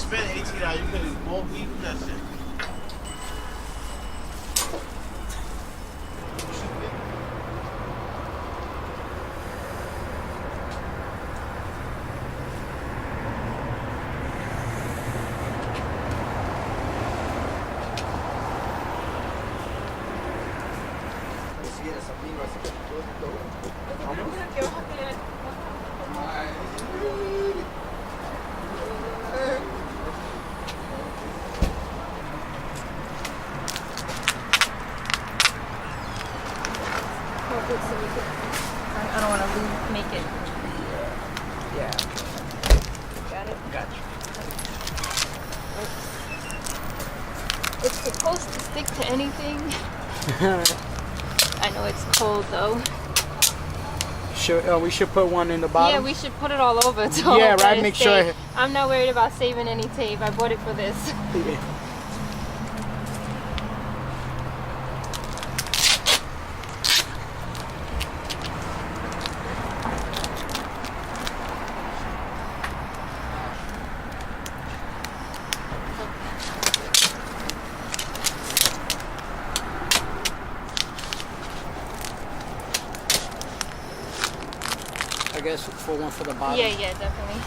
spend $18, you could do more beef than that shit. I don't want to make it. Yeah. Got it? Gotcha. It's supposed to stick to anything. I know it's cold though. We should put one in the bottom. Yeah, we should put it all over. So yeah, right. Make sure. I'm not worried about saving any tape. I bought it for this. Yeah. I guess for one for the bottom. Yeah, definitely.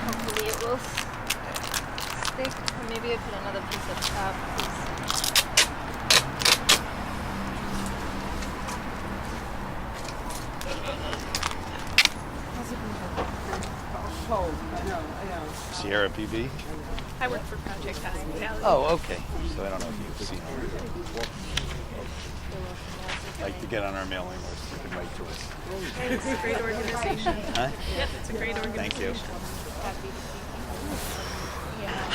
Hopefully it will stick. Or maybe I put another piece up top. Sierra PB? I work for Project Hospitality. Oh, okay. So I don't know if you've seen it. Like to get on our mailing list, you can write to us. It's a great organization. Huh? Yep, it's a great organization. Thank you.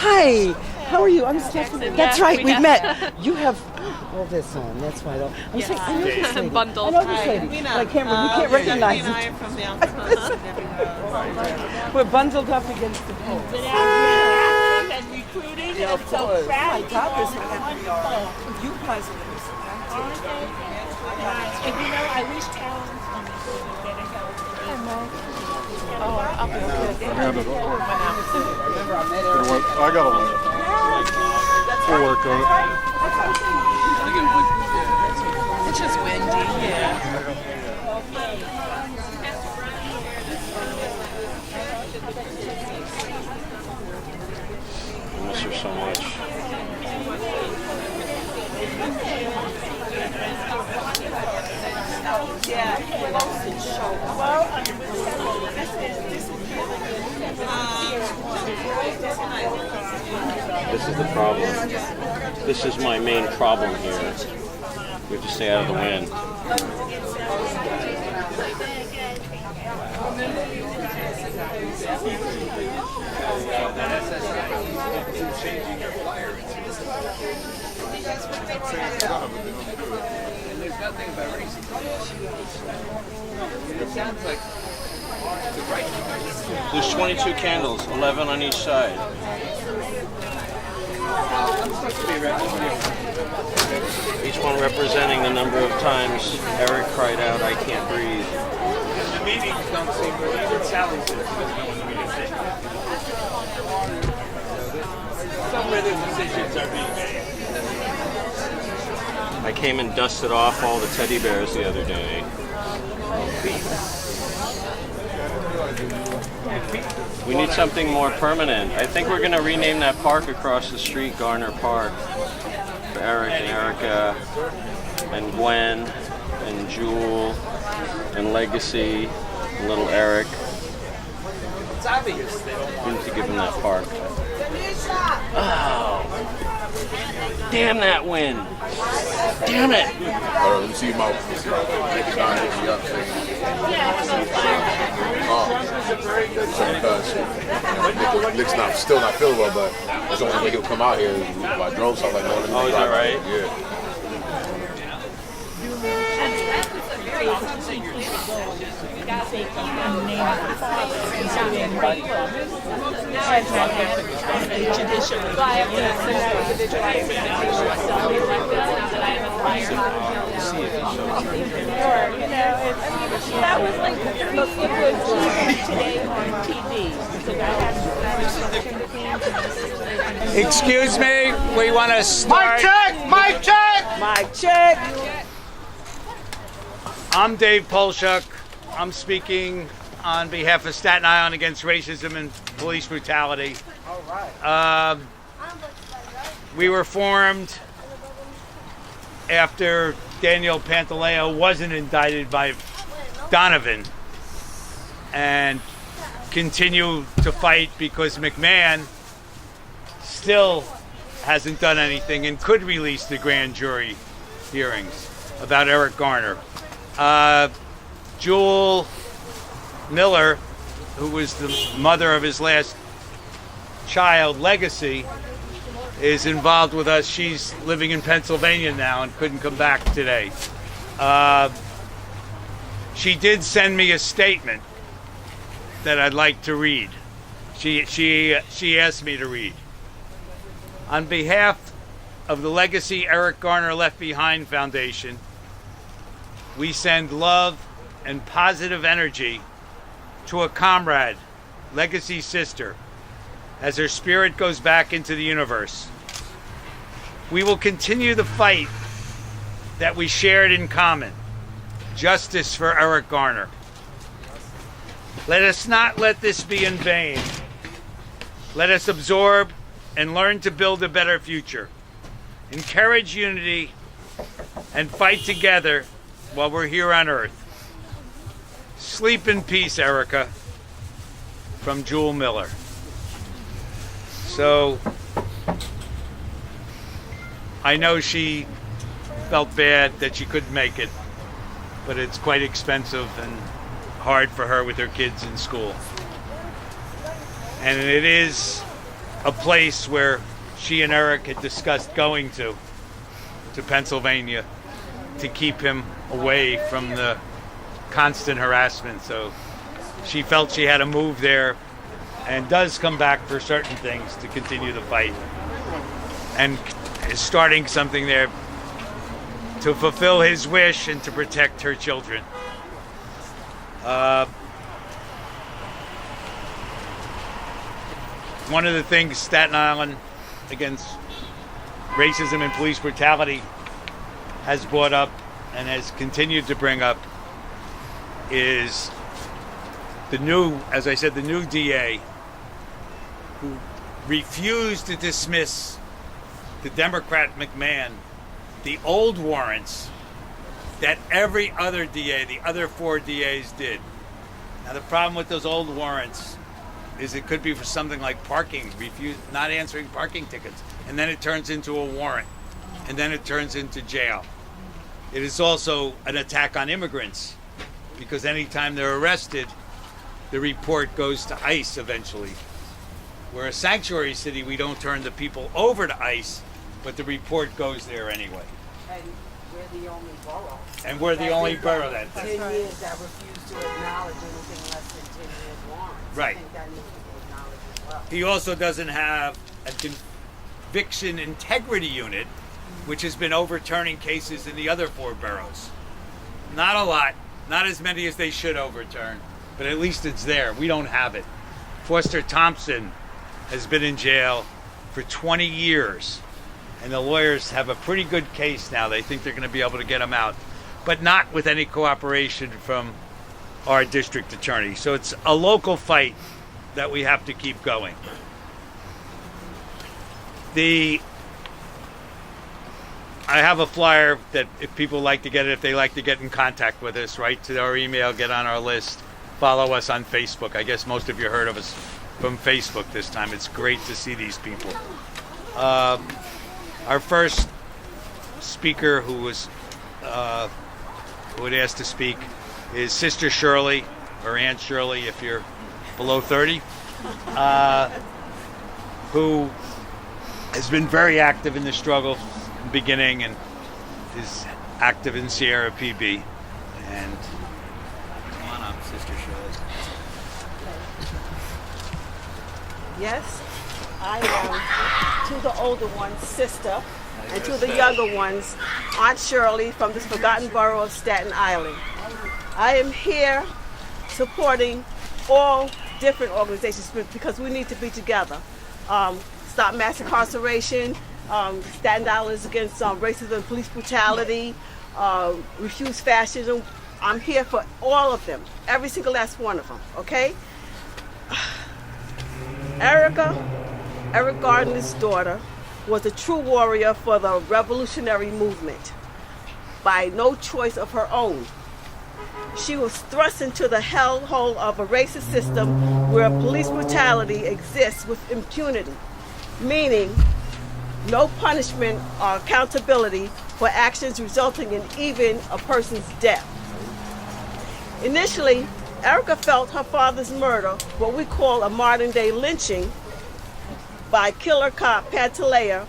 Hi, how are you? I'm Stephanie. That's Yeah, right, we we have- met. You have all this on. That's why I don't. I'm saying, I know this lady. Bundles. I know this lady. But I can't. You can't recognize Stephanie it. and I from the We're bundled up against the pole. And recruiting Yeah, and of so course. proud. My top is you positives. And you know, I wish Alan understood that it helped. Oh, I'll be okay. I got a one. We'll work on it. It's just windy, yeah. I miss her so much. This is the problem. This is my main problem here. We have to stay out of the wind. There's 22 candles, 11 on each side. Each one representing the number of times Eric cried out, "I can't breathe." The meetings don't seem really good. Sally's some of the decisions are being made. I came and dusted off all the teddy bears the other day. We need something more permanent. I think we're going to rename that park across the street Garner Park for Eric and Erica and Gwen and Jewel and Legacy and little Eric. It's obvious they don't We need to give him that park. Oh, damn that wind. Damn it. Let me see your mouth. Nick's still not feeling well, but it's the only way he'll come out here. I drove, so I was like, no, let me Oh, is that right? Yeah. That was like 3 years today on TV. Excuse me, we want to start. Mic check. I'm Dave Polshuk. I'm speaking on behalf of Staten Island against racism and police brutality. All right. We were formed after Daniel Pantaleo wasn't indicted by Donovan, and continue to fight because McMahon still hasn't done anything and could release the grand jury hearings about Eric Garner. Jewel Miller, who was the mother of his last child, Legacy, is involved with us. She's living in Pennsylvania now and couldn't come back today. She did send me a statement that I'd like to read. She asked me to read. On behalf of the Legacy Eric Garner Left Behind Foundation, we send love and positive energy to a comrade, Legacy's sister, as her spirit goes back into the universe. We will continue the fight that we shared in common, justice for Eric Garner. Let us not let this be in vain. Let us absorb and learn to build a better future. Encourage unity and fight together while we're here on Earth. Sleep in peace, Erica. From Jewel Miller. So, I know she felt bad that she couldn't make it, but it's quite expensive and hard for her with her kids in school. And it is a place where she and Eric had discussed going to Pennsylvania, to keep him away from the constant harassment. So she felt she had to move there, and does come back for certain things to continue the fight, and is starting something there to fulfill his wish and to protect her children. One of the things Staten Island against racism and police brutality has brought up and has continued to bring up is the new, as I said, the new DA who refused to dismiss the Democrat McMahon, the old warrants that every other DA, the other 4 DAs did. Now the problem with those old warrants is it could be for something like parking, not answering parking tickets, and then it turns into a warrant, and then it turns into jail. It is also an attack on immigrants, because anytime they're arrested, the report goes to ICE eventually. We're a sanctuary city, we don't turn the people over to ICE, but the report goes there anyway. And we're the only borough. And we're the only borough that 10 years that refused to acknowledge anything less than 10 years warrants. Right. I think that needs to be acknowledged as well. He also doesn't have a conviction integrity unit, which has been overturning cases in the other 4 boroughs. Not a lot, not as many as they should overturn, but at least it's there. We don't have it. Foster Thompson has been in jail for 20 years, and the lawyers have a pretty good case now. They think they're going to be able to get him out, but not with any cooperation from our district attorney. So it's a local fight that we have to keep going. I have a flyer that if people like to get it, if they like to get in contact with us, write to our email, get on our list, follow us on Facebook. I guess most of you heard of us from Facebook this time. It's great to see these people. Our first speaker who had asked to speak is Sister Shirley, or Aunt Shirley if you're below 30, who has been very active in the struggle from the beginning and is active in Sierra PB. And Come on up, Sister Shirley. Yes, I am to the older ones, sister, and to the younger ones, Aunt Shirley from this forgotten borough of Staten Island. I am here supporting all different organizations because we need to be together. Stop mass incarceration, Staten Island is against racism and police brutality, refuse fascism. I'm here for all of them, every single last one of them, okay? Eric Garner's daughter was a true warrior for the revolutionary movement by no choice of her own. She was thrust into the hellhole of a racist system where police brutality exists with impunity, meaning no punishment or accountability for actions resulting in even a person's death. Initially, Erica felt her father's murder, what we call a modern-day lynching by killer cop Pantalea,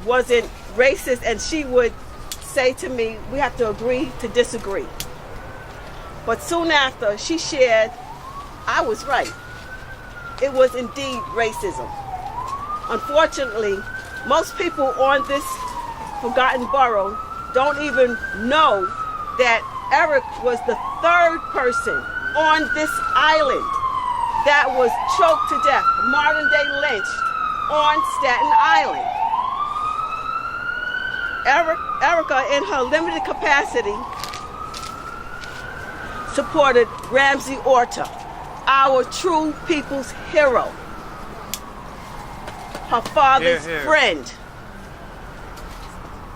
wasn't racist, and she would say to me, we have to agree to disagree. But soon after, she shared, I was right. It was indeed racism. Unfortunately, most people on this forgotten borough don't even know that Eric was the third person on this island that was choked to death, modern day lynched on Staten Island. Erica, in her limited capacity, supported Ramsey Orta, our true people's hero, her father's friend.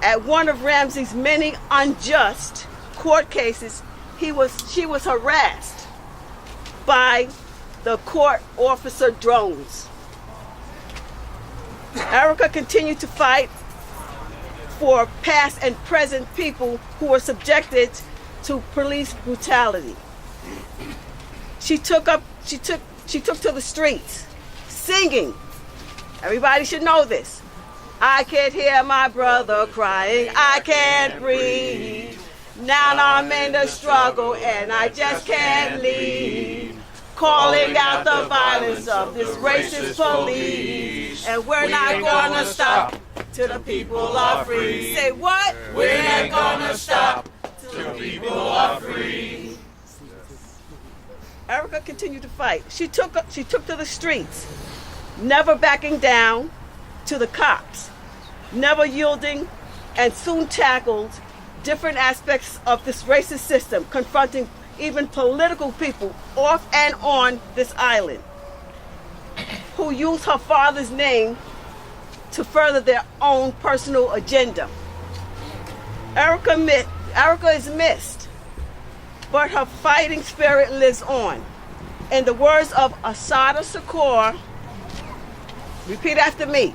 At one of Ramsey's many unjust court cases, she was harassed by the court officer drones. Erica continued to fight for past and present people who were subjected to police brutality. She took to the streets, singing. Everybody should know this. I can't hear my brother crying. I can't breathe. Now I'm in the struggle and I just can't leave. Calling out the violence of this racist police. And we're not gonna stop till the people are free. Say what? We're not gonna stop till the people are free. Erica continued to fight. She took to the streets, never backing down to the cops, never yielding, and soon tackled different aspects of this racist system, confronting even political people off and on this island who use her father's name to further their own personal agenda. Erica is missed, but her fighting spirit lives on. In the words of Asada Shakur, repeat after me.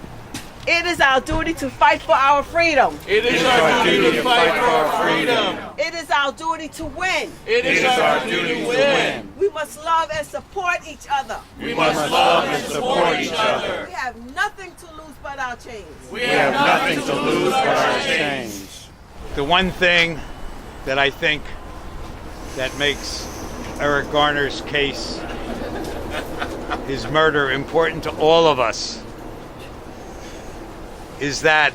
It is our duty to fight for our freedom. It is our duty to fight for our freedom. It is our duty to win. It is our duty to win. We must love and support each other. We must love and support each other. We have nothing to lose but our chains. We have nothing to lose but our chains. the one thing that I think that makes Eric Garner's case, his murder, important to all of us is that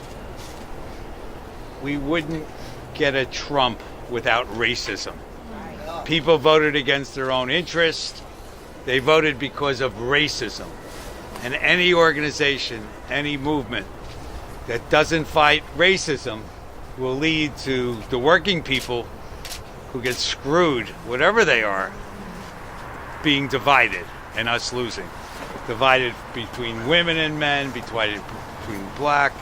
we wouldn't get a Trump without racism. People voted against their own interest. They voted because of racism. And any organization, any movement that doesn't fight racism will lead to the working people who get screwed, whatever they are, being divided and us losing. Divided between women and men, divided between black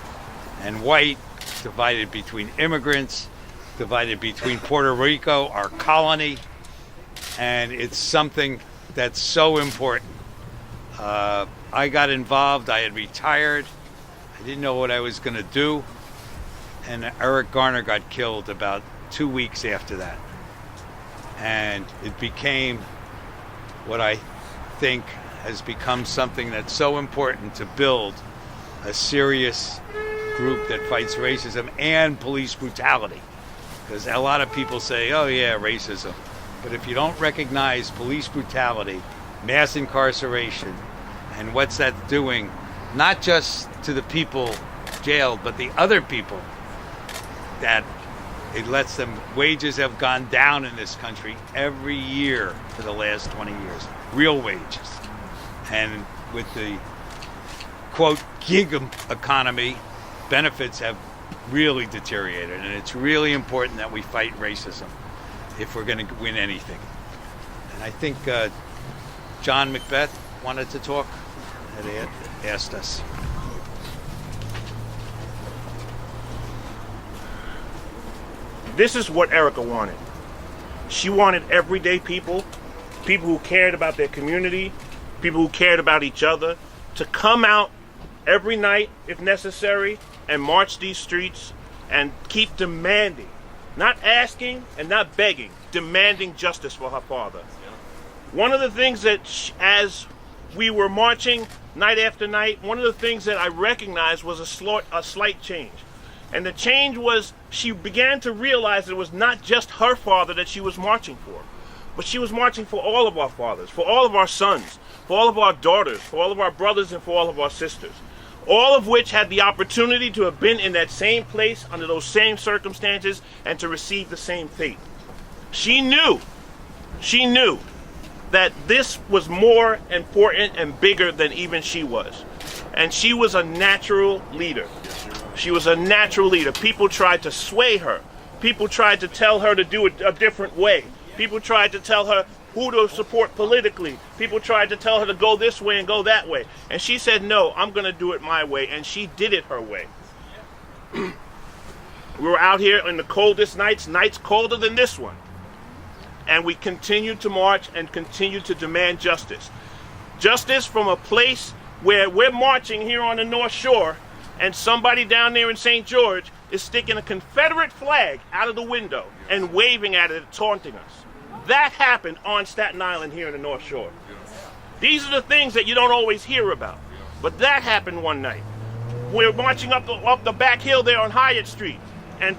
and white, divided between immigrants, divided between Puerto Rico, our colony, and it's something that's so important. I got involved, I had retired, I didn't know what I was going to do, and Eric Garner got killed about 2 weeks after that. And it became what I think has become something that's so important to build a serious group that fights racism and police brutality. Because a lot of people say, oh yeah, racism. But if you don't recognize police brutality, mass incarceration, and what's that doing, not just to the people jailed, but the other people, that it lets them, wages have gone down in this country every year for the last 20 years, real wages. And with the, quote, gig economy, benefits have really deteriorated, and it's really important that we fight racism if we're going to win anything. And I think John Macbeth wanted to talk, had asked us. This is what Erica wanted. She wanted everyday people, people who cared about their community, people who cared about each other, to come out every night, if necessary, and march these streets and keep demanding, not asking and not begging, demanding justice for her father. One of the things that, as we were marching night after night, one of the things that I recognized was a slight change. And the change was she began to realize it was not just her father that she was marching for, but she was marching for all of our fathers, for all of our sons, for all of our daughters, for all of our brothers, and for all of our sisters. All of which had the opportunity to have been in that same place under those same circumstances and to receive the same fate. She knew that this was more important and bigger than even she was. And she was a natural leader. She was a natural leader. People tried to sway her. People tried to tell her to do it a different way. People tried to tell her who to support politically. People tried to tell her to go this way and go that way. And she said, no, I'm going to do it my way. And she did it her way. We were out here in the coldest nights colder than this one. And we continued to march and continued to demand justice. Justice from a place where we're marching here on the North Shore, and somebody down there in St. George is sticking a Confederate flag out of the window and waving at it, taunting us. That happened on Staten Island here in the North Shore. These are the things that you don't always hear about. But that happened one night. We were marching up the back hill there on Hyatt Street, and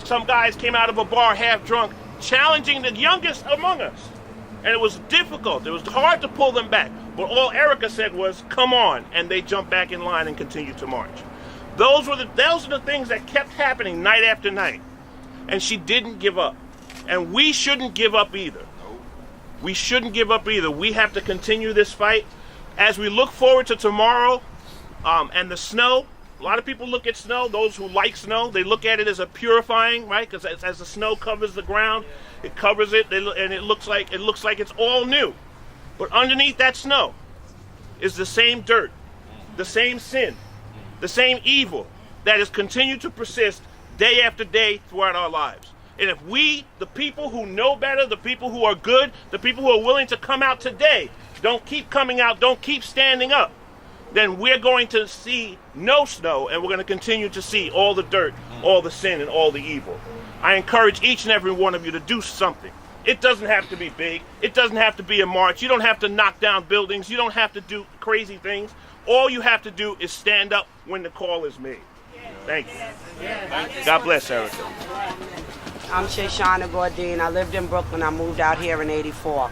some guys came out of a bar half drunk, challenging the youngest among us. And it was difficult. It was hard to pull them back. But all Erica said was, come on. And they jumped back in line and continued to march. Those are the things that kept happening night after night. And she didn't give up. And we shouldn't give up either. We shouldn't give up either. We have to continue this fight. As we look forward to tomorrow and the snow, a lot of people look at snow, those who like snow, they look at it as a purifying, right? Because as the snow covers the ground, it covers it, and it looks like it's all new. But underneath that snow is the same dirt, the same sin, the same evil that has continued to persist day after day throughout our lives. And if we, the people who know better, the people who are good, the people who are willing to come out today, don't keep coming out, don't keep standing up, then we're going to see no snow, and we're going to continue to see all the dirt, all the sin, and all the evil. I encourage each and every one of you to do something. It doesn't have to be big. It doesn't have to be a march. You don't have to knock down buildings. You don't have to do crazy things. All you have to do is stand up when the call is made. Thank you. God bless, Erica. I'm Shoshana Gordine. I lived in Brooklyn. I moved out here in '84.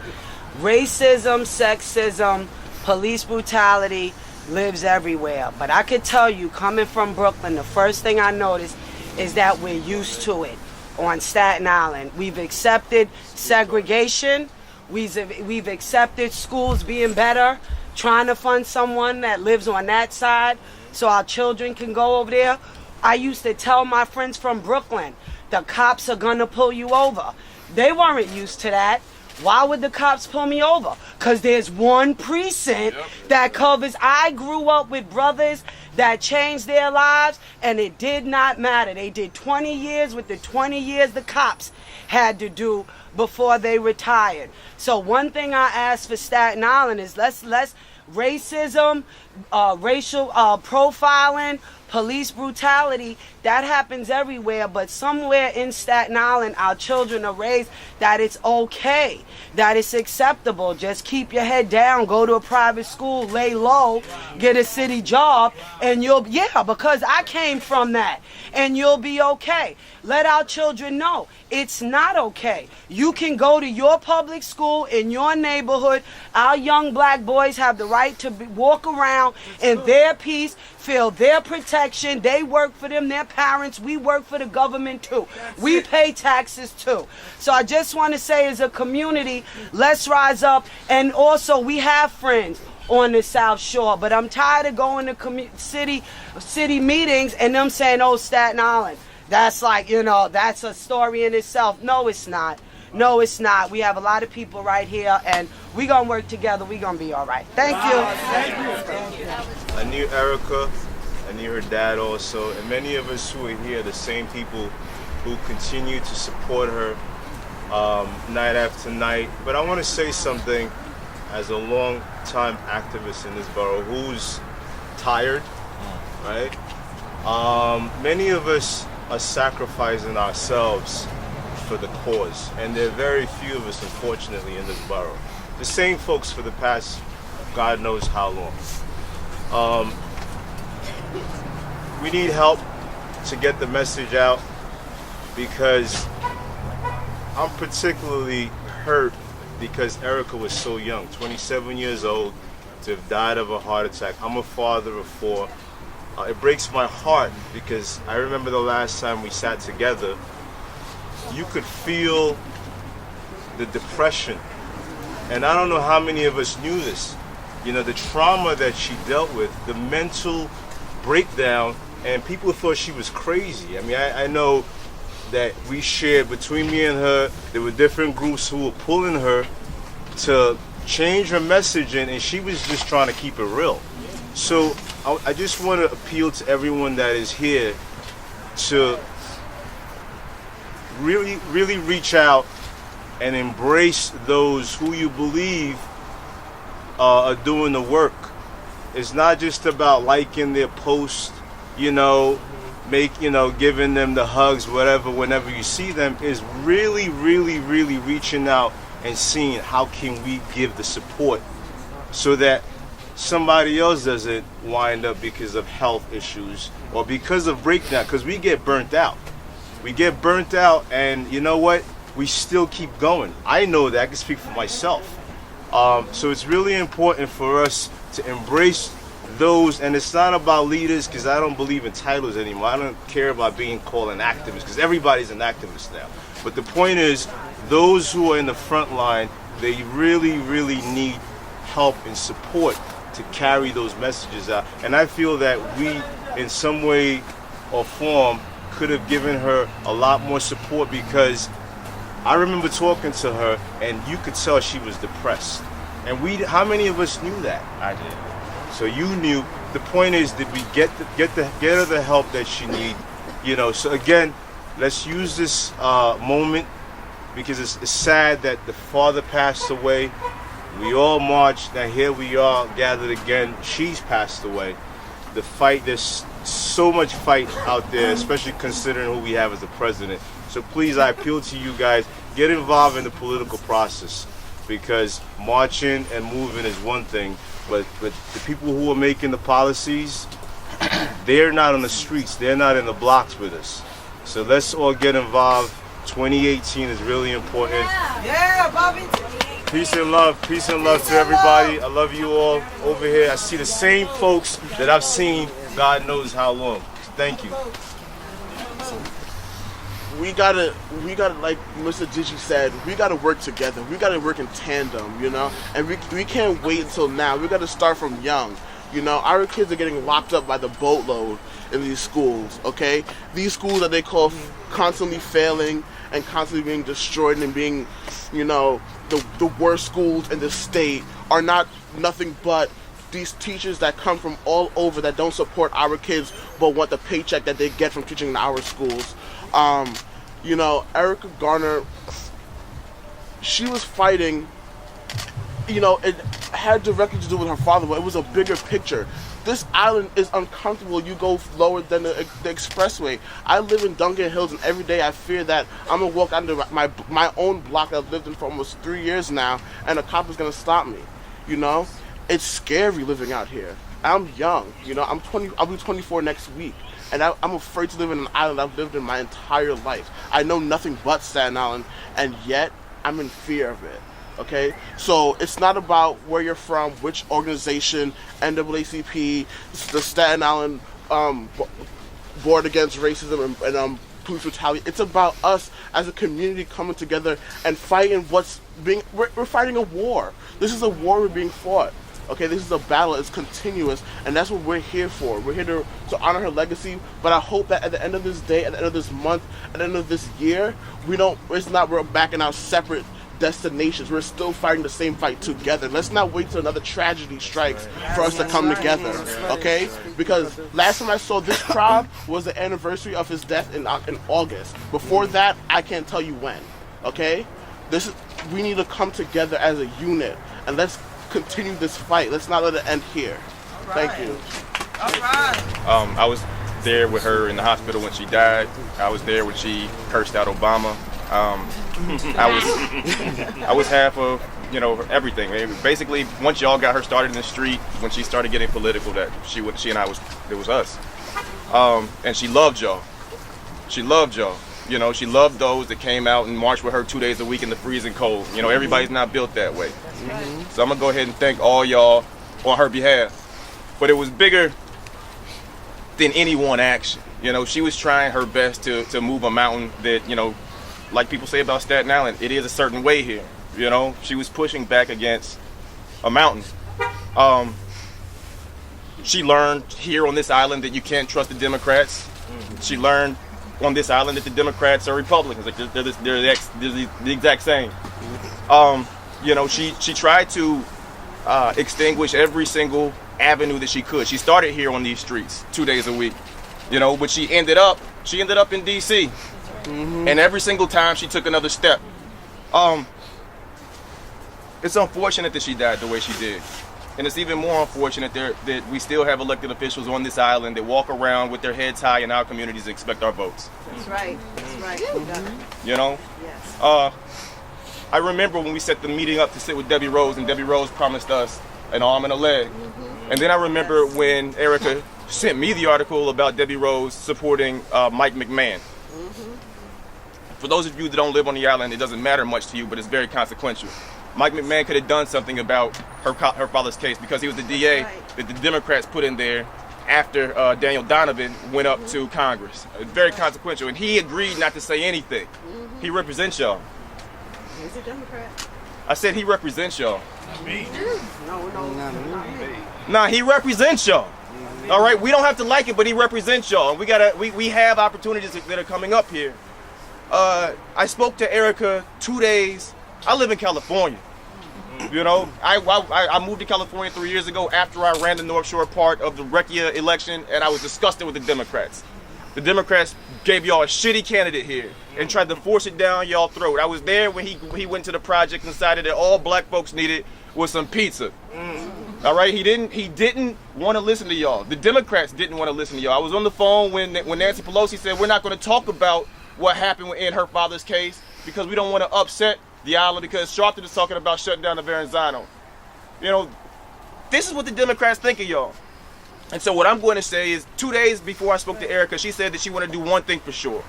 Racism, sexism, police brutality lives everywhere. But I could tell you, coming from Brooklyn, the first thing I noticed is that we're used to it. On Staten Island, we've accepted segregation. We've accepted schools being better, trying to fund someone that lives on that side so our children can go over there. I used to tell my friends from Brooklyn, the cops are gonna pull you over. They weren't used to that. Why would the cops pull me over? Because there's one precinct that covers. I grew up with brothers that changed their lives, and it did not matter. They did 20 years with the 20 years the cops had to do before they retired. So one thing I ask for Staten Island is let's Racism, racial profiling, police brutality, that happens everywhere, but somewhere in Staten Island, our children are raised that it's okay, that it's acceptable. Just keep your head down, go to a private school, lay low, get a city job, and because I came from that, and you'll be okay. Let our children know it's not okay. You can go to your public school in your neighborhood. Our young black boys have the right to walk around in their peace, feel their protection. They work for them, their parents. We work for the government too. We pay taxes too. So I just want to say, as a community, let's rise up. And also, we have friends on the South Shore, but I'm tired of going to city meetings and them saying, "Oh, Staten Island, that's like, that's a story in itself." No, it's not. No, it's not. We have a lot of people right here, and we're going to work together. We're going to be all right. Thank you. I knew Erica. I knew her dad also. And many of us who are here, the same people who continue to support her night after night. But I want to say something as a long-time activist in this borough who's tired, right? Many of us are sacrificing ourselves for the cause, and there are very few of us, unfortunately, in this borough. The same folks for the past God knows how long. We need help to get the message out, because I'm particularly hurt because Erica was so young, 27 years old, to have died of a heart attack. I'm a father of 4. It breaks my heart because I remember the last time we sat together, you could feel the depression. And I don't know how many of us knew this. The trauma that she dealt with, the mental breakdown, and people thought she was crazy. I mean, I know that we shared, between me and her, there were different groups who were pulling her to change her messaging, and she was just trying to keep it real. So I just want to appeal to everyone that is here to really, really reach out and embrace those who you believe are doing the work. It's not just about liking their post, giving them the hugs, whatever, whenever you see them. Is really, really, really reaching out and seeing how can we give the support so that somebody else doesn't wind up because of health issues or because of breakdown, because we get burnt out. We get burnt out, and you know what? We still keep going. I know that. I can speak for myself. So it's really important for us to embrace those, and it's not about leaders, because I don't believe in titles anymore. I don't care about being called an activist, because everybody's an activist now. But the point is, those who are in the front line, they really, really need help and support to carry those messages out. And I feel that we, in some way or form, could have given her a lot more support, because I remember talking to her and you could tell she was depressed. And how many of us knew that? I did. So you knew. The point is, did we get her the help that she need? So again, let's use this moment, because it's sad that the father passed away. We all marched, now here we are gathered again. She's passed away. The fight, there's so much fight out there, especially considering who we have as the president. So please, I appeal to you guys, get involved in the political process, because marching and moving is one thing, but the people who are making the policies, they're not on the streets, they're not in the blocks with us. So let's all get involved. 2018 is really important. Yeah, Bobby. Peace and love to everybody. I love you all over here. I see the same folks that I've seen God knows how long. Thank you. We gotta, like Mr. Gigi said, we gotta work together. We gotta work in tandem, and we can't wait until now. We gotta start from young. Our kids are getting locked up by the boatload in these schools, okay? These schools that they call constantly failing and constantly being destroyed and being, the worst schools in the state are nothing but these teachers that come from all over that don't support our kids but want the paycheck that they get from teaching in our schools. Erica Garner, she was fighting you know, it had directly to do with her father, but it was a bigger picture. This island is uncomfortable. You go lower than the expressway. I live in Duncan Hills, and every day I fear that I'm gonna walk under my own block that I've lived in for almost 3 years now, and a cop is gonna stop me. You know, it's scary living out here. I'm young. You know, I'm 20. I'll be 24 next week, and I'm afraid to live in an island I've lived in my entire life. I know nothing but Staten Island, and yet I'm in fear of it. Okay, so it's not about where you're from, which organization, NAACP, the Staten Island Board Against Racism and Police Brutality. It's about us as a community coming together and fighting we're fighting a war. This is a war we're being fought. Okay, this is a battle. It's continuous, and that's what we're here for. We're here to honor her legacy, but I hope that at the end of this day, at the end of this month, at the end of this year, we're backing out separate destinations. We're still fighting the same fight together. Let's not wait till another tragedy strikes for us to come together, okay? Because last time I saw this crowd was the anniversary of his death in August. Before that, I can't tell you when, okay? We need to come together as a unit, and let's continue this fight. Let's not let it end here. Thank you. I was there with her in the hospital when she died. I was there when she cursed out Obama. I was half of, you know, everything. I mean, basically, once y'all got her started in the street, when she started getting political, that she and I it was us. And she loved y'all. She loved y'all. You know, she loved those that came out and marched with her 2 days a week in the freezing cold. You know, everybody's not built that way. So I'm gonna go ahead and thank all y'all on her behalf. But it was bigger than any one action. You know, she was trying her best to move a mountain that, you know, like people say about Staten Island, it is a certain way here. You know, she was pushing back against a mountain. She learned here on this island that you can't trust the Democrats. She learned on this island that the Democrats are Republicans. Like they're the exact same. You know, she tried to extinguish every single avenue that she could. She started here on these streets 2 days a week, you know, but she ended up in DC. And every single time she took another step. It's unfortunate that she died the way she did. And it's even more unfortunate that we still have elected officials on this island that walk around with their heads high in our communities and expect our votes. That's right. That's right. You know? Yes. I remember when we set the meeting up to sit with Debbie Rose, and Debbie Rose promised us an arm and a leg. And then I remember when Erica sent me the article about Debbie Rose supporting Mike McMahon. For those of you that don't live on the island, it doesn't matter much to you, but it's very consequential. Mike McMahon could have done something about her father's case because he was the DA that the Democrats put in there after Daniel Donovan went up to Congress. Very consequential, and he agreed not to say anything. He represents y'all. He's a Democrat. I said he represents y'all. Me? No, not me. Nah, he represents y'all. All right, we don't have to like it, but he represents y'all. We have opportunities that are coming up here. I spoke to Erica 2 days. I live in California. You know, I moved to California 3 years ago after I ran the North Shore part of the Recchia election, and I was disgusted with the Democrats. The Democrats gave y'all a shitty candidate here and tried to force it down y'all throat. I was there when he went to the project and decided that all black folks needed was some pizza. All right, he didn't want to listen to y'all. The Democrats didn't want to listen to y'all. I was on the phone when Nancy Pelosi said we're not going to talk about what happened in her father's case because we don't want to upset the island because Sharpton is talking about shutting down the Verrazano. You know, this is what the Democrats think of y'all. And so what I'm going to say is 2 days before I spoke to Erica, she said that she wanted to do one thing for sure.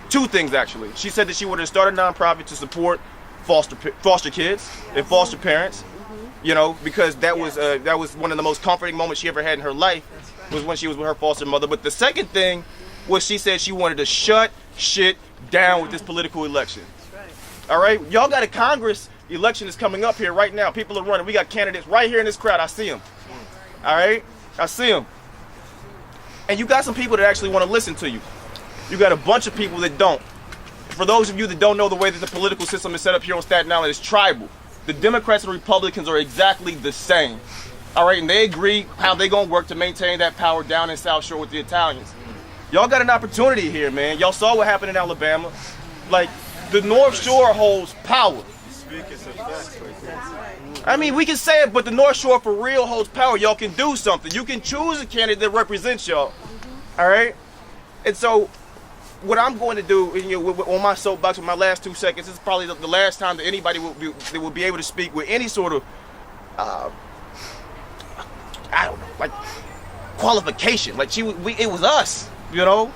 Two things, actually. She said that she wanted to start a nonprofit to support foster kids and foster parents, you know, because that was one of the most comforting moments she ever had in her life was when she was with her foster mother. But the second thing was she said she wanted to shut shit down with this political election. All right, y'all got a Congress election that's coming up here right now. People are running. We got candidates right here in this crowd. I see them. All right, I see them. And you got some people that actually want to listen to you. You got a bunch of people that don't. For those of you that don't know the way that the political system is set up here on Staten Island, it's tribal. The Democrats and Republicans are exactly the same. All right, and they agree how they gonna work to maintain that power down in South Shore with the Italians. Y'all got an opportunity here, man. Y'all saw what happened in Alabama. Like, the North Shore holds power. I mean, we can say it, but the North Shore for real holds power. Y'all can do something. You can choose a candidate that represents y'all. All right? And so what I'm going to do on my soapbox with my last 2 seconds, this is probably the last time that anybody will be able to speak with any sort of, I don't know, like qualification. Like it was us, you know?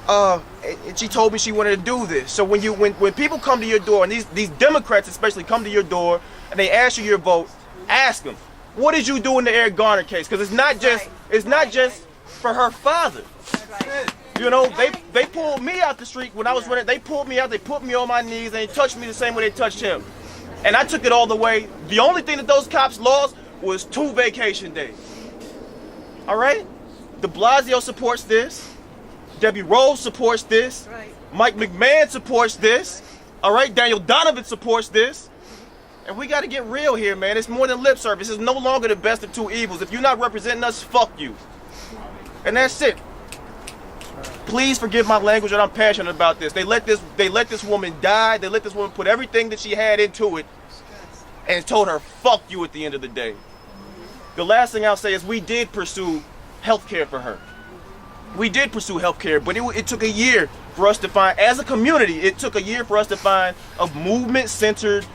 And she told me she wanted to do this. So when people come to your door, and these Democrats especially come to your door, and they ask you your vote, ask them, what did you do in the Eric Garner case? Because it's not just for her father. You know, they pulled me out the street when I was running. They pulled me out. They put me on my knees, and they touched me the same way they touched him. And I took it all the way. The only thing that those cops lost was 2 vacation days. All right? De Blasio supports this. Debbie Rose supports this. Right. Mike McMahon supports this. All right? Daniel Donovan supports this. And we got to get real here, man. It's more than lip service. It's no longer the best of 2 evils. If you're not representing us, fuck you. And that's it. Please forgive my language, and I'm passionate about this. They let this woman die. They let this woman put everything that she had into it and told her, fuck you at the end of the day. The last thing I'll say is we did pursue health care for her. We did pursue health care, but it took a year for us to find, as a community, it took a year for us to find a movement-centered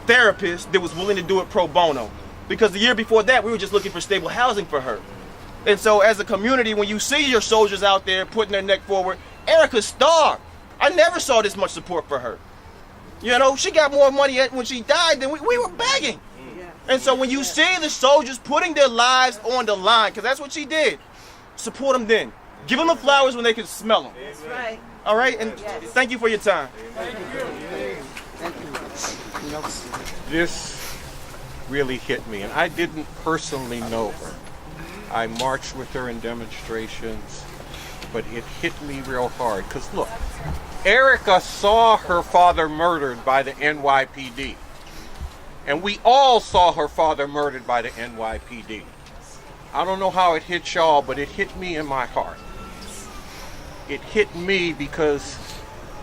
therapist that was willing to do it pro bono. Because the year before that, we were just looking for stable housing for her. And so as a community, when you see your soldiers out there putting their neck forward, Erica starved. I never saw this much support for her. You know, she got more money when she died than we were begging. And so when you see the soldiers putting their lives on the line, because that's what she did, support them then. Give them the flowers when they can smell them. That's right. All right? And thank you for your time. This really hit me, and I didn't personally know her. I marched with her in demonstrations, but it hit me real hard. Because look, Erica saw her father murdered by the NYPD. And we all saw her father murdered by the NYPD. I don't know how it hit y'all, but it hit me in my heart. It hit me because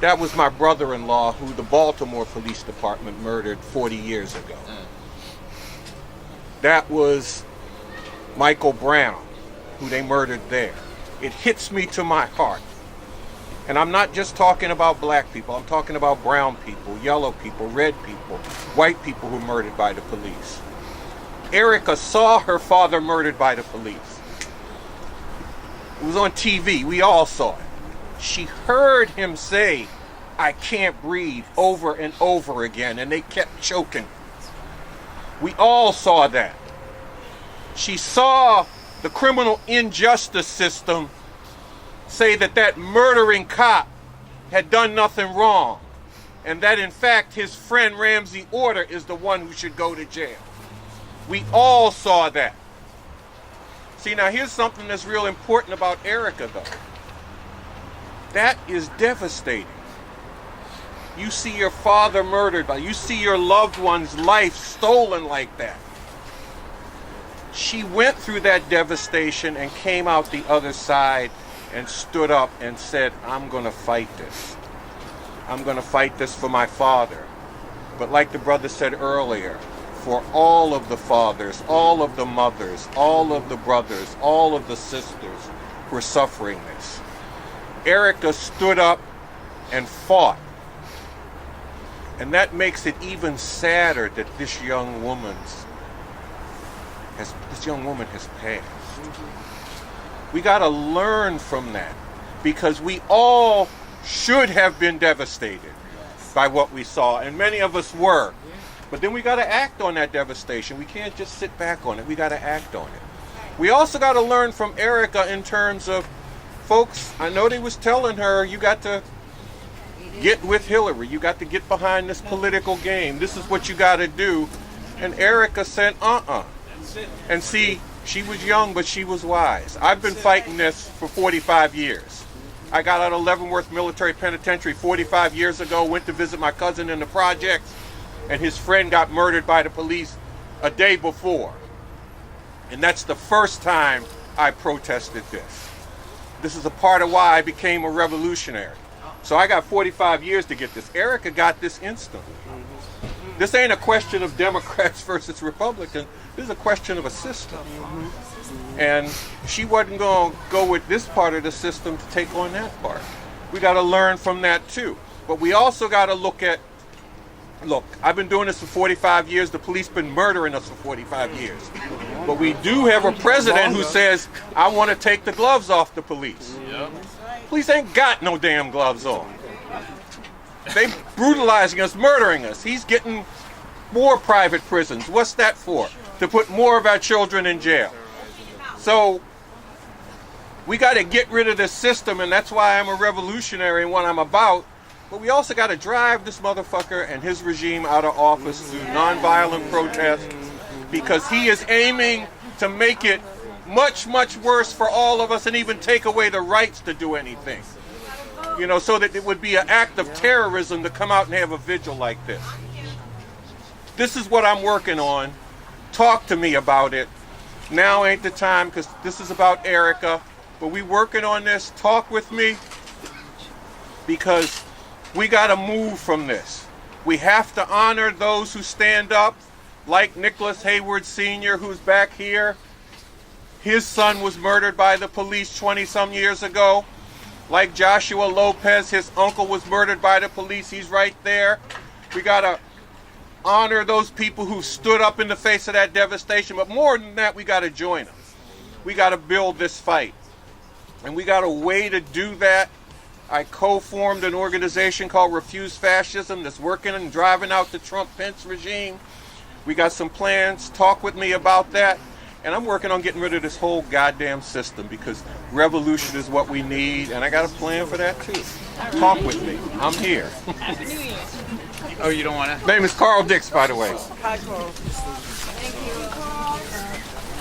that was my brother-in-law who the Baltimore Police Department murdered 40 years ago. That was Michael Brown, who they murdered there. It hits me to my heart. And I'm not just talking about black people. I'm talking about brown people, yellow people, red people, white people who were murdered by the police. Erica saw her father murdered by the police. It was on TV. We all saw it. She heard him say, "I can't breathe," over and over again, and they kept choking. We all saw that. She saw the criminal injustice system say that murdering cop had done nothing wrong, and that in fact his friend Ramsey Order is the one who should go to jail. We all saw that. See, now here's something that's real important about Erica, though. That is devastating. You see your father murdered you see your loved one's life stolen like that. She went through that devastation and came out the other side and stood up and said, "I'm going to fight this. I'm going to fight this for my father." But like the brother said earlier, for all of the fathers, all of the mothers, all of the brothers, all of the sisters who are suffering this. Erica stood up and fought. And that makes it even sadder that this young woman has passed. We got to learn from that, because we all should have been devastated by what we saw, and many of us were. But then we got to act on that devastation. We can't just sit back on it. We got to act on it. We also got to learn from Erica in terms of, folks, I know they was telling her, you got to get with Hillary. You got to get behind this political game. This is what you got to do. And Erica said, And see, she was young, but she was wise. I've been fighting this for 45 years. I got out of Leavenworth Military Penitentiary 45 years ago, went to visit my cousin in the projects, and his friend got murdered by the police a day before. And that's the first time I protested this. This is a part of why I became a revolutionary. So I got 45 years to get this. Erica got this instantly. This ain't a question of Democrats versus Republicans. This is a question of a system. And she wasn't going to go with this part of the system to take on that part. We got to learn from that too. But we also got to look, I've been doing this for 45 years. The police been murdering us for 45 years. But we do have a president who says, I want to take the gloves off the police. Police ain't got no damn gloves on. They brutalizing us, murdering us. He's getting more private prisons. What's that for? To put more of our children in jail. So we got to get rid of this system, and that's why I'm a revolutionary and what I'm about. But we also got to drive this motherfucker and his regime out of office through nonviolent protest, because he is aiming to make it much, much worse for all of us and even take away the rights to do anything. You know, so that it would be an act of terrorism to come out and have a vigil like this. This is what I'm working on. Talk to me about it. Now ain't the time, because this is about Erica. But we working on this. Talk with me, because we got to move from this. We have to honor those who stand up, like Nicholas Hayward Sr., who's back here. His son was murdered by the police 20-some years ago. Like Joshua Lopez, his uncle was murdered by the police. He's right there. We got to honor those people who stood up in the face of that devastation. But more than that, we got to join them. We got to build this fight. And we got a way to do that. I co-formed an organization called Refuse Fascism that's working and driving out the Trump-Pence regime. We got some plans. Talk with me about that. And I'm working on getting rid of this whole goddamn system, because revolution is what we need, and I got a plan for that too. Talk with me. I'm here. Happy New Year. Oh, you don't want to? Name is Carl Dix, by the way. Hi, Carl.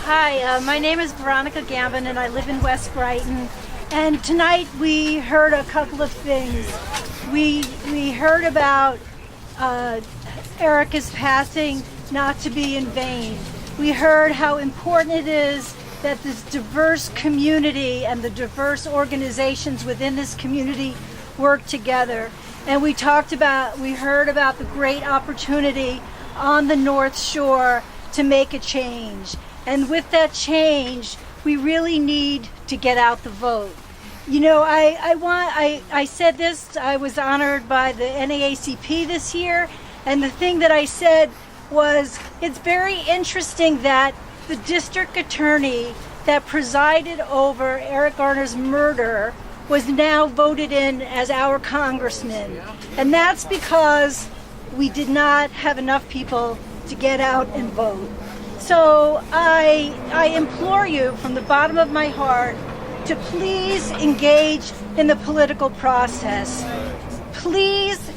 Hi, my name is Veronica Gambin, and I live in West Brighton. And tonight we heard a couple of things. We heard about Erica's passing not to be in vain. We heard how important it is that this diverse community and the diverse organizations within this community work together. And we heard about the great opportunity on the North Shore to make a change. And with that change, we really need to get out the vote. You know, I said this, I was honored by the NAACP this year, and the thing that I said was, it's very interesting that the district attorney that presided over Eric Garner's murder was now voted in as our congressman. And that's because we did not have enough people to get out and vote. So I implore you from the bottom of my heart to please engage in the political process. Please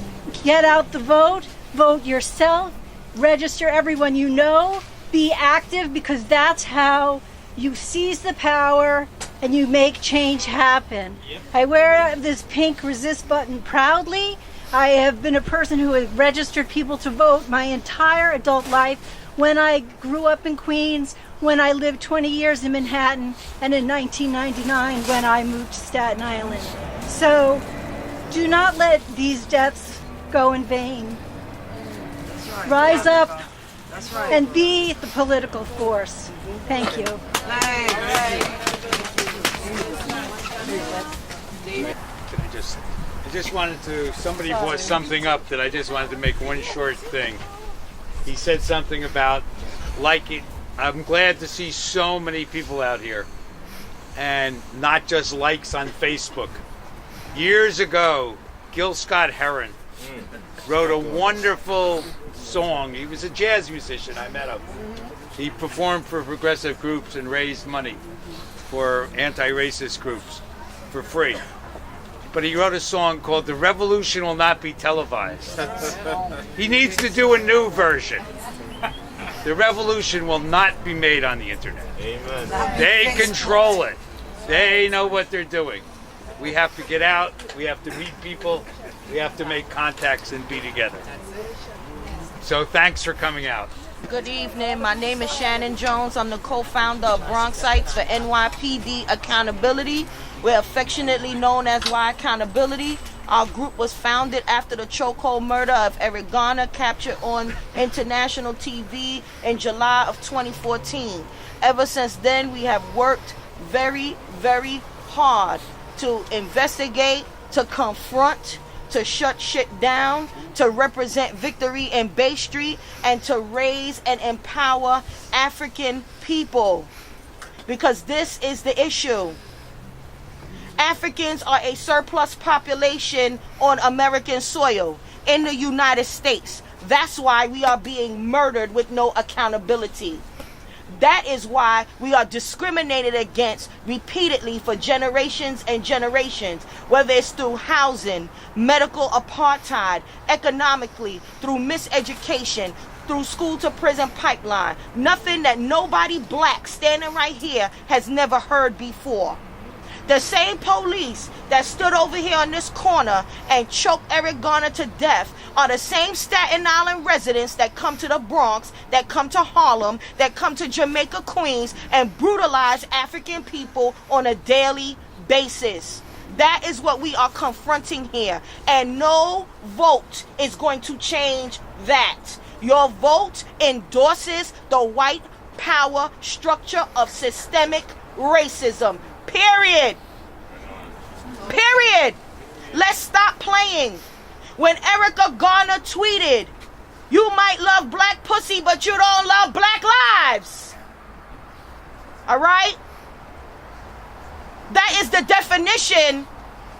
get out the vote, vote yourself, register everyone you know, be active, because that's how you seize the power and you make change happen. I wear this pink resist button proudly. I have been a person who has registered people to vote my entire adult life, when I grew up in Queens, when I lived 20 years in Manhattan, and in 1999 when I moved to Staten Island. So do not let these deaths go in vain. Rise up and be the political force. Thank you. I just wanted to, somebody brought something up that I just wanted to make one short thing. He said something about liking. I'm glad to see so many people out here, and not just likes on Facebook. Years ago, Gil Scott-Heron wrote a wonderful song. He was a jazz musician. I met him. He performed for progressive groups and raised money for anti-racist groups for free. But he wrote a song called "The Revolution Will Not Be Televised." He needs to do a new version. The revolution will not be made on the internet. Amen. They control it. They know what they're doing. We have to get out. We have to meet people. We have to make contacts and be together. So thanks for coming out. Good evening. My name is Shannon Jones. I'm the co-founder of Bronxites for NYPD Accountability. We're affectionately known as Y Accountability. Our group was founded after the chokehold murder of Eric Garner, captured on international TV in July of 2014. Ever since then, we have worked very, very hard to investigate, to confront, to shut shit down, to represent victory in Bay Street, and to raise and empower African people. Because this is the issue. Africans are a surplus population on American soil in the United States. That's why we are being murdered with no accountability. That is why we are discriminated against repeatedly for generations and generations, whether it's through housing, medical apartheid, economically, through miseducation, through school to prison pipeline. Nothing that nobody black standing right here has never heard before. The same police that stood over here on this corner and choked Eric Garner to death are the same Staten Island residents that come to the Bronx, that come to Harlem, that come to Jamaica, Queens, and brutalize African people on a daily basis. That is what we are confronting here. And no vote is going to change that. Your vote endorses the white power structure of systemic racism. Period. Period. Let's stop playing. When Erica Garner tweeted, "You might love black pussy, but you don't love black lives." All right? That is the definition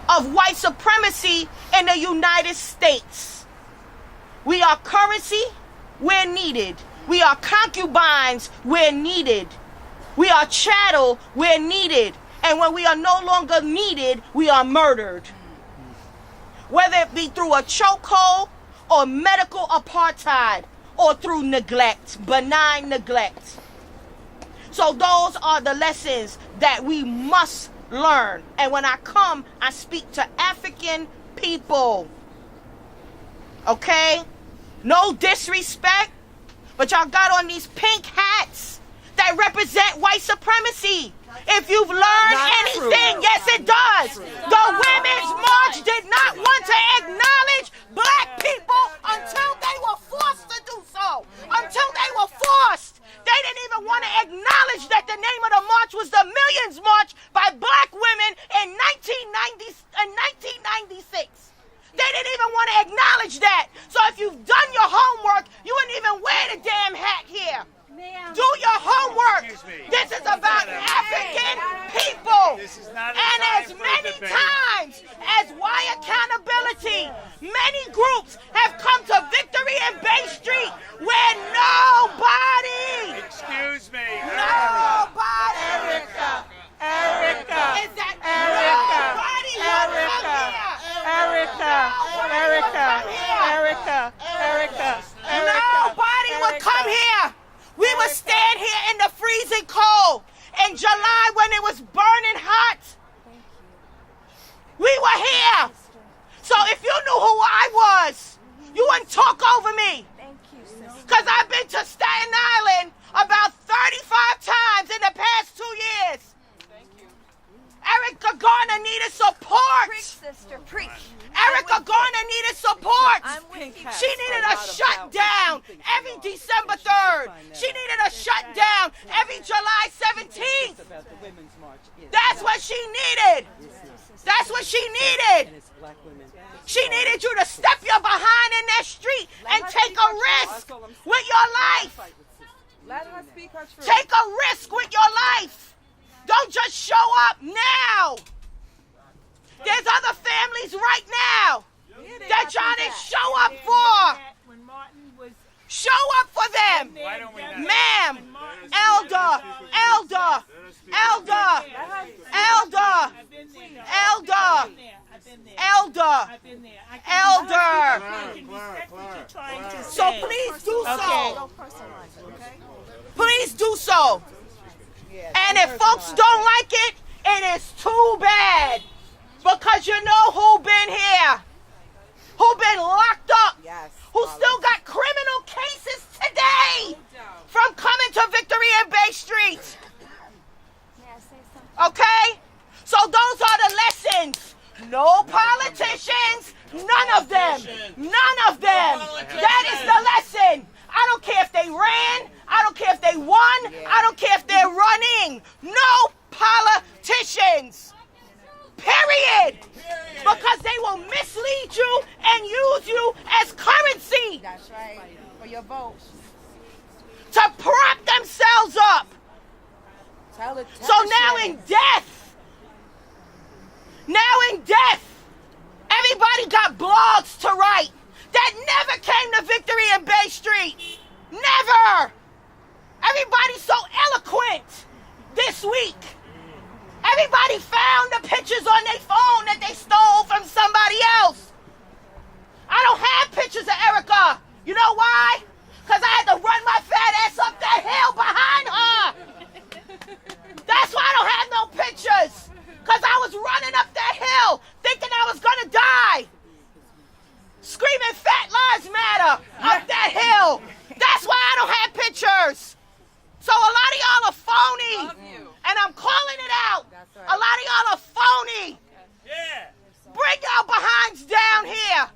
of white supremacy in the United States. We are currency where needed. We are concubines where needed. We are chattel where needed. And when we are no longer needed, we are murdered. Whether it be through a chokehold or medical apartheid or through neglect, benign neglect. So those are the lessons that we must learn. And when I come, I speak to African people. Okay? No disrespect, but y'all got on these pink hats that represent white supremacy. If you've learned anything, yes it does. The Women's March did not want to acknowledge black people until they were forced to do so. Until they were forced. They didn't even want to acknowledge that the name of the march was the Millions March by black women in 1996. They didn't even want to acknowledge that. So if you've done your homework, you wouldn't even wear the damn hat here. Do your homework. This is about African people. And as many times as why accountability, many groups have come to victory in Bay Street where nobody. Excuse me. Nobody. Erica. Is that Erica. Nobody would come here. We would stand here in the freezing cold in July when it was burning hot. We were here. So if you knew who I was, you wouldn't talk over me. Because I've been to Staten Island about 35 times in the past 2 years. Erica Garner needed support. Preach, sister, preach. Erica Garner needed support. I'm with you. She needed a shutdown every December 3rd. She needed a shutdown every July 17th. That's what she needed. That's what she needed. She needed you to step your behind in that street and take a risk with your life. Let her speak her truth. Take a risk with your life. Don't just show up now. There's other families right now that y'all didn't show up for. Show up for them. Ma'am, elder. So please do so. Please do so. And if folks don't like it, it is too bad. Because you know who been here, who been locked up, who still got criminal cases today from coming to Victory and Bay Street. Okay? So those are the lessons. No politicians, none of them. None of them. That is the lesson. I don't care if they ran. I don't care if they won. I don't care if they're running. No politicians. Period. Because they will mislead you and use you as currency. That's right. For your vote. To prop themselves up. Tell it. So now in death, everybody got blogs to write that never came to Victory and Bay Street. Never. Everybody's so eloquent this week. Everybody found the pictures on their phone that they stole from somebody else. I don't have pictures of Erica. You know why? Because I had to run my fat ass up that hill behind her. That's why I don't have no pictures. Because I was running up that hill thinking I was going to die. Screaming Fat Lives Matter up that hill. That's why I don't have pictures. So a lot of y'all are phony. And I'm calling it out. A lot of y'all are phony. Bring y'all behinds down here.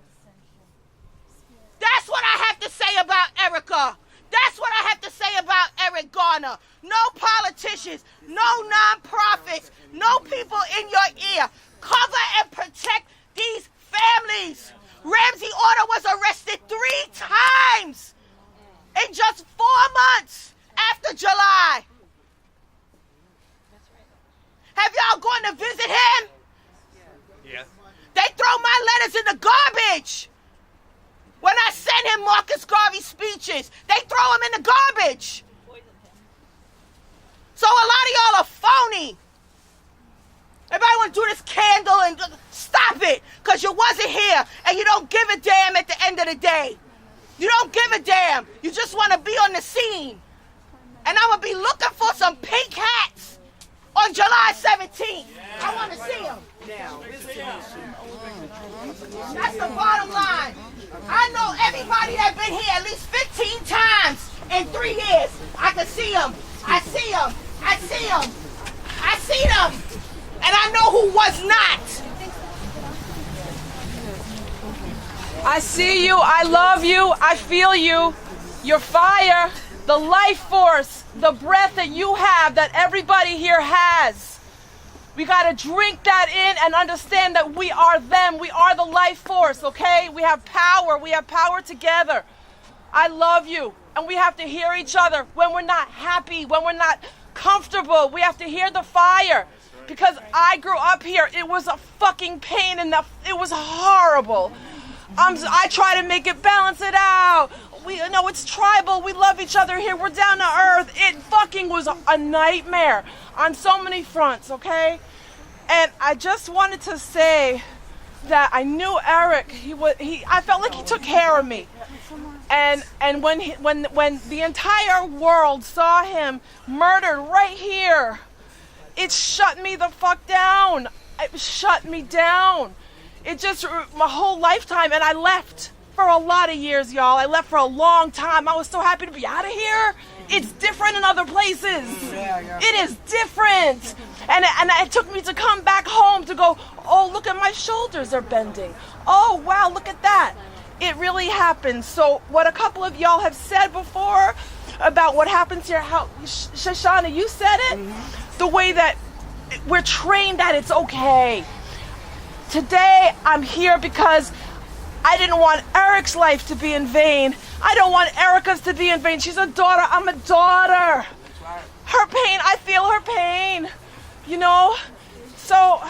That's what I have to say about Erica. That's what I have to say about Eric Garner. No politicians, no nonprofits, no people in your ear. Cover and protect these families. Ramsey Orta was arrested 3 times in just 4 months after July. Have y'all gone to visit him? Yeah. They throw my letters in the garbage. When I send him Marcus Garvey speeches, they throw him in the garbage. So a lot of y'all are phony. Everybody want to do this candle and stop it, because you wasn't here and you don't give a damn at the end of the day. You don't give a damn. You just want to be on the scene. And I'm going to be looking for some pink hats on July 17th. I want to see them. That's the bottom line. I know everybody that been here at least 15 times in 3 years. I can see them. I see them. I see them. I see them. And I know who was not. I see you. I love you. I feel you. Your fire, the life force, the breath that you have, that everybody here has. We got to drink that in and understand that we are them. We are the life force, okay? We have power. We have power together. I love you. And we have to hear each other when we're not happy, when we're not comfortable. We have to hear the fire. Because I grew up here. It was a fucking pain and it was horrible. I try to make it, balance it out. We know it's tribal. We love each other here. We're down to earth. It fucking was a nightmare on so many fronts, okay? And I just wanted to say that I knew Eric. I felt like he took care of me. And when the entire world saw him murdered right here, it shut me the fuck down. It shut me down. It just, my whole lifetime, and I left for a lot of years, y'all. I left for a long time. I was so happy to be out of here. It's different in other places. It is different. And it took me to come back home to go, oh, look at my shoulders are bending. Oh, wow, look at that. It really happened. So what a couple of y'all have said before about what happens here, how, Shoshana, you said it, the way that we're trained that it's okay. Today, I'm here because I didn't want Eric's life to be in vain. I don't want Erica's to be in vain. She's a daughter. I'm a daughter. Her pain, I feel her pain. You know? So...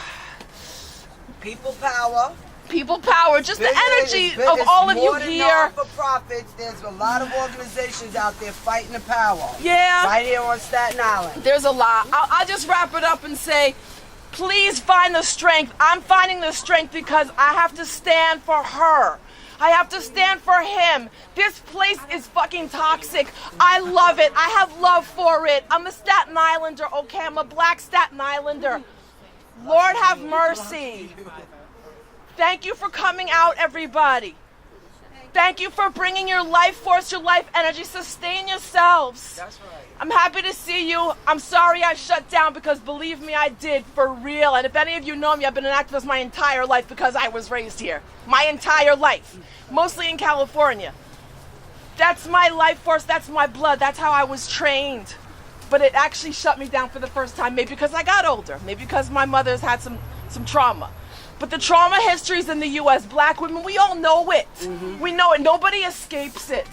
People power. People power. Just the energy of all of you here. For profits, there's a lot of organizations out there fighting the power. Yeah. Right here on Staten Island. There's a lot. I'll just wrap it up and say, please find the strength. I'm finding the strength because I have to stand for her. I have to stand for him. This place is fucking toxic. I love it. I have love for it. I'm a Staten Islander, okay? I'm a black Staten Islander. Lord have mercy. Thank you for coming out, everybody. Thank you for bringing your life force, your life energy. Sustain yourselves. That's right. I'm happy to see you. I'm sorry I shut down because believe me, I did, for real. And if any of you know me, I've been an activist my entire life because I was raised here. My entire life. Mostly in California. That's my life force, that's my blood, that's how I was trained. But it actually shut me down for the first time, maybe because I got older, maybe because my mother's had some trauma. But the trauma histories in the U.S., black women, we all know it. We know it, nobody escapes it.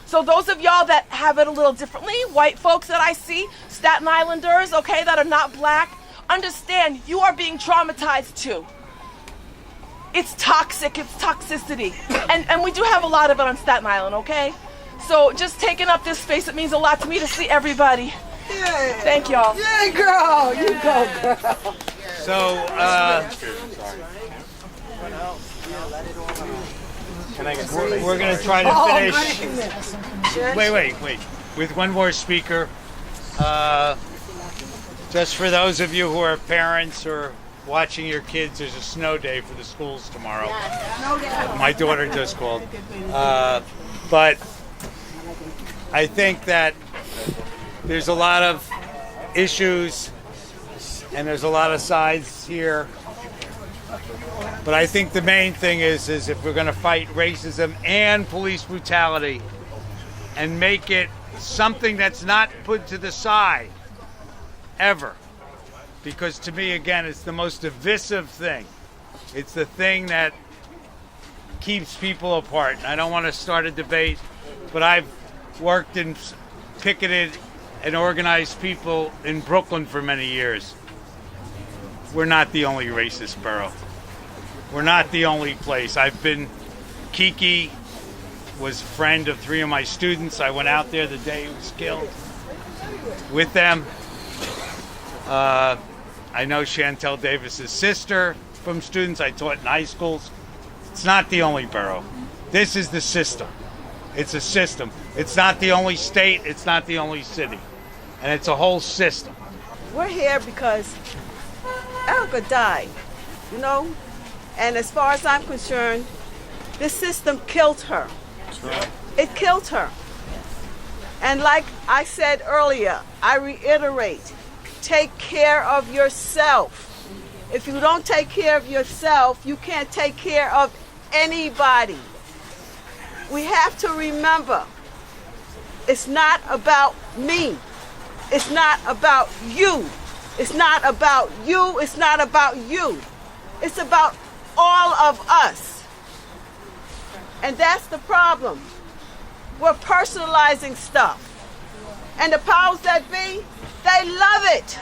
So those of y'all that have it a little differently, white folks that I see, Staten Islanders, okay, that are not black, understand you are being traumatized too. It's toxic, it's toxicity. And we do have a lot of it on Staten Island, okay? So just taking up this space, it means a lot to me to see everybody. Yeah. Thank y'all. Yeah, girl. You go, girl. So, we're going to try to finish. Wait. With one more speaker. Just for those of you who are parents or watching your kids, there's a snow day for the schools tomorrow. My daughter just called. But I think that there's a lot of issues and there's a lot of sides here. But I think the main thing is if we're going to fight racism and police brutality and make it something that's not put to the side ever. Because to me, again, it's the most divisive thing. It's the thing that keeps people apart. And I don't want to start a debate, but I've worked and picketed and organized people in Brooklyn for many years. We're not the only racist borough. We're not the only place. Kiki was a friend of 3 of my students. I went out there the day he was killed with them. I know Chantel Davis's sister from students I taught in high schools. It's not the only borough. This is the system. It's a system. It's not the only state. It's not the only city. And it's a whole system. We're here because Erica died, you know? And as far as I'm concerned, this system killed her. It killed her. And like I said earlier, I reiterate, take care of yourself. If you don't take care of yourself, you can't take care of anybody. We have to remember, it's not about me. It's not about you. It's not about you. It's not about you. It's about all of us. And that's the problem. We're personalizing stuff. And the powers that be, they love it.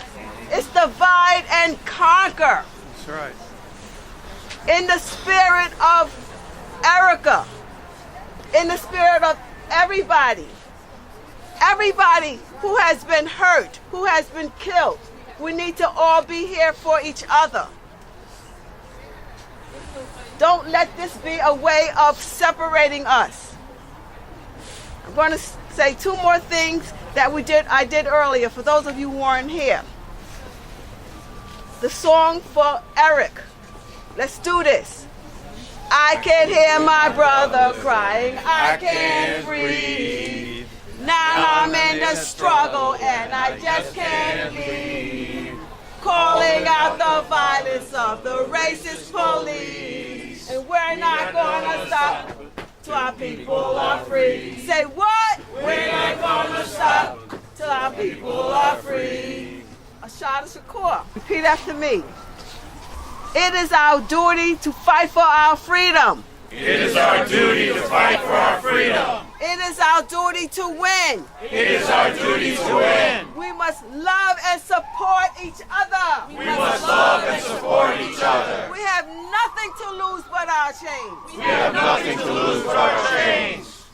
It's divide and conquer. That's right. In the spirit of Erica, in the spirit of everybody who has been hurt, who has been killed, we need to all be here for each other. Don't let this be a way of separating us. I'm going to say 2 more things that I did earlier for those of you who weren't here. The song for Eric. Let's do this. I can hear my brother crying. I can't breathe. Now I'm in the struggle and I just can't leave. Calling out the violence of the racist police. And we're not gonna stop till our people are free. Say what? We're not gonna stop till our people are free. Ashada Shakur. Repeat after me. It is our duty to fight for our freedom. It is our duty to fight for our freedom. It is our duty to win. It is our duty to win. We must love and support each other. We must love and support each other. We have nothing to lose but our chains. We have nothing to lose but our chains.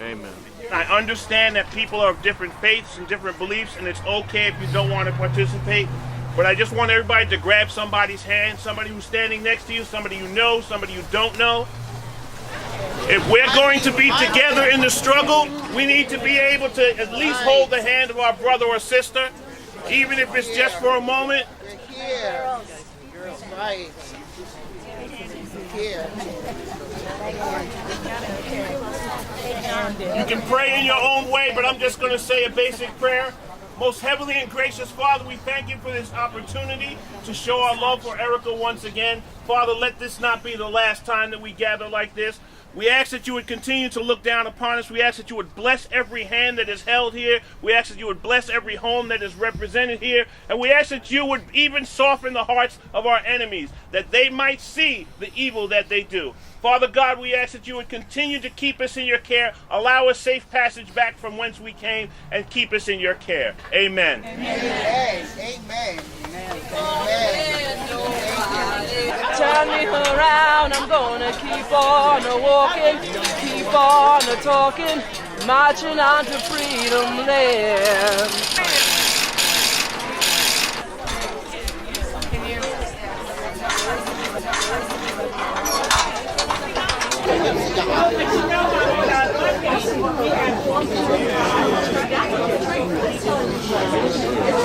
Amen. I understand that people are of different faiths and different beliefs, and it's okay if you don't want to participate. But I just want everybody to grab somebody's hand, somebody who's standing next to you, somebody you know, somebody you don't know. If we're going to be together in the struggle, we need to be able to at least hold the hand of our brother or sister, even if it's just for a moment. Girls, right. Here. You can pray in your own way, but I'm just going to say a basic prayer. Most heavenly and gracious Father, we thank you for this opportunity to show our love for Erica once again. Father, let this not be the last time that we gather like this. We ask that you would continue to look down upon us. We ask that you would bless every hand that is held here. We ask that you would bless every home that is represented here. And we ask that you would even soften the hearts of our enemies, that they might see the evil that they do. Father God, we ask that you would continue to keep us in your care, allow us safe passage back from whence we came, and keep us in your care. Amen. Amen. Amen. Turn me around, I'm gonna keep on walking, keep on talking, marching on to freedom land.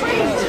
It's